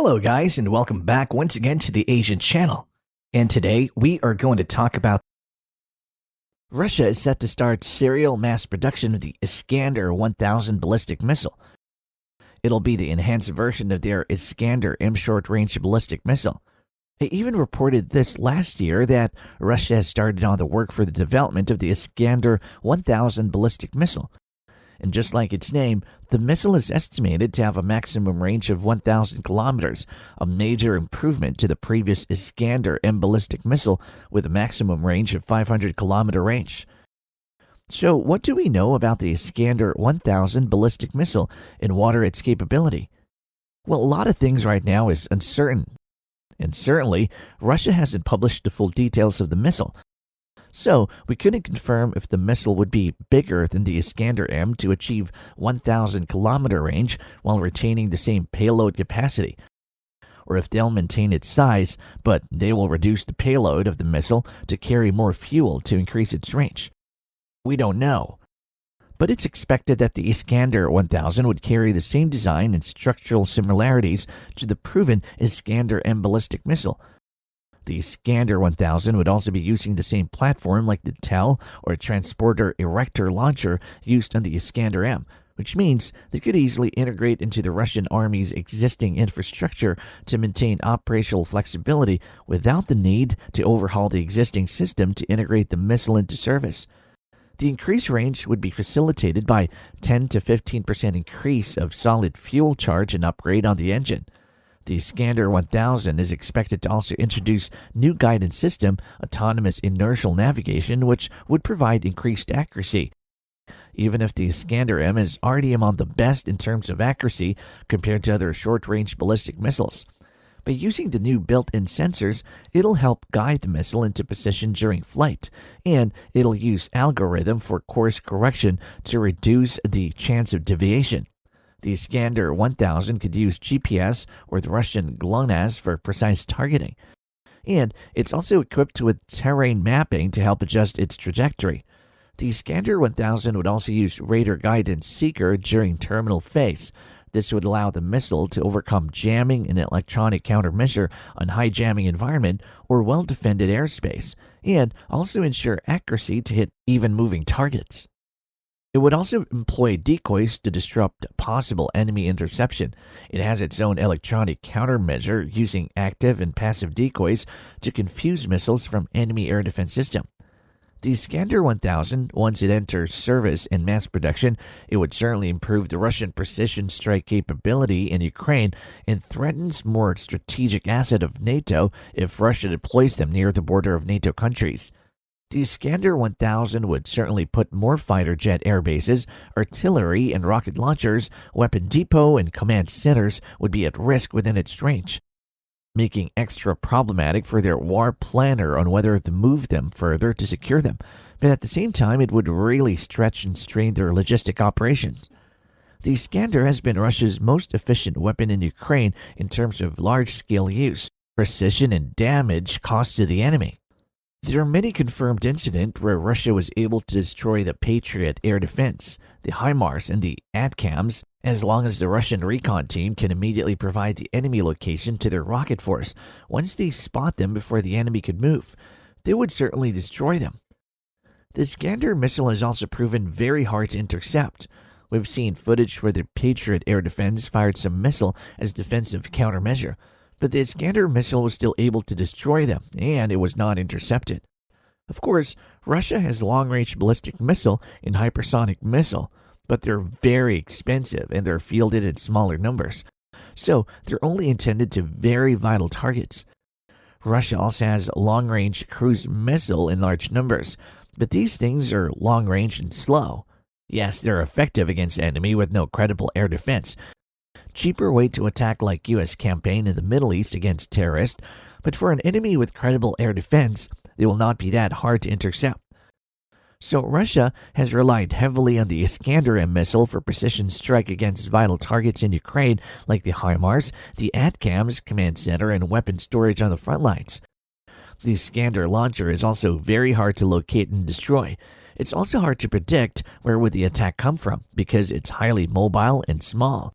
Hello guys, and welcome back once again to the Asian channel. And today we are going to talk about Russia is set to start serial mass production of the Iskander 1000 ballistic missile. It'll be the enhanced version of their Iskander M short-range ballistic missile. They even reported this last year that Russia has started on the work for the development of the Iskander 1000 ballistic missile. And just like its name, the missile is estimated to have a maximum range of 1,000 kilometers, a major improvement to the previous Iskander M ballistic missile with a maximum range of 500-kilometer range. So what do we know about the Iskander 1000 ballistic missile and what are its capability? Well, a lot of things right now is uncertain. And certainly, Russia hasn't published the full details of the missile. So, we couldn't confirm if the missile would be bigger than the Iskander M to achieve 1,000-kilometer range while retaining the same payload capacity, or if they'll maintain its size, but they will reduce the payload of the missile to carry more fuel to increase its range. We don't know. But it's expected that the Iskander 1000 would carry the same design and structural similarities to the proven Iskander M ballistic missile. The Iskander 1000 would also be using the same platform like the TEL or Transporter Erector launcher used on the Iskander M, which means they could easily integrate into the Russian Army's existing infrastructure to maintain operational flexibility without the need to overhaul the existing system to integrate the missile into service. The increased range would be facilitated by 10 to 15% increase of solid fuel charge and upgrade on the engine. The Iskander 1000 is expected to also introduce new guidance system, autonomous inertial navigation, which would provide increased accuracy. Even if the Iskander M is already among the best in terms of accuracy compared to other short-range ballistic missiles. By using the new built-in sensors, it'll help guide the missile into position during flight, and it'll use algorithm for course correction to reduce the chance of deviation. The Iskander 1000 could use GPS or the Russian GLONASS for precise targeting. And it's also equipped with terrain mapping to help adjust its trajectory. The Iskander 1000 would also use radar guidance seeker during terminal phase. This would allow the missile to overcome jamming and electronic countermeasure on high jamming environment or well-defended airspace, and also ensure accuracy to hit even moving targets. It would also employ decoys to disrupt possible enemy interception. It has its own electronic countermeasure using active and passive decoys to confuse missiles from enemy air defense system. The Iskander 1000, once it enters service in mass production, it would certainly improve the Russian precision strike capability in Ukraine and threatens more strategic asset of NATO if Russia deploys them near the border of NATO countries. The Iskander 1000 would certainly put more fighter jet air bases, artillery and rocket launchers, weapon depot and command centers would be at risk within its range, making extra problematic for their war planner on whether to move them further to secure them. But at the same time, it would really stretch and strain their logistic operations. The Iskander has been Russia's most efficient weapon in Ukraine in terms of large-scale use, precision and damage caused to the enemy. There are many confirmed incidents where Russia was able to destroy the Patriot air defense, the HIMARS, and the ATACMS, as long as the Russian recon team can immediately provide the enemy location to their rocket force. Once they spot them before the enemy could move, they would certainly destroy them. The Iskander missile has also proven very hard to intercept. We've seen footage where the Patriot air defense fired some missile as defensive countermeasure, but the Iskander missile was still able to destroy them, and it was not intercepted. Of course, Russia has long-range ballistic missile and hypersonic missile, but they're very expensive and they're fielded in smaller numbers, so they're only intended to very vital targets. Russia also has long-range cruise missile in large numbers, but these things are long-range and slow. Yes, they're effective against enemy with no credible air defense. Cheaper way to attack like US campaign in the Middle East against terrorists, but for an enemy with credible air defense, they will not be that hard to intercept. So Russia has relied heavily on the Iskander M missile for precision strike against vital targets in Ukraine like the HIMARS, the ATACMS, command center, and weapon storage on the front lines. The Iskander launcher is also very hard to locate and destroy. It's also hard to predict where would the attack come from because it's highly mobile and small.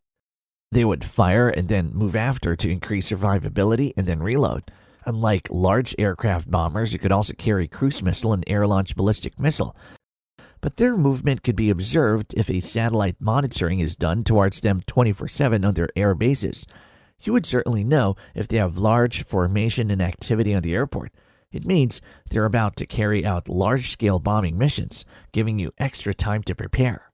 They would fire and then move after to increase survivability and then reload. Unlike large aircraft bombers, you could also carry cruise missile and air-launched ballistic missile. But their movement could be observed if a satellite monitoring is done towards them 24/7 on their air bases. You would certainly know if they have large formation and activity on the airport. It means they're about to carry out large-scale bombing missions, giving you extra time to prepare.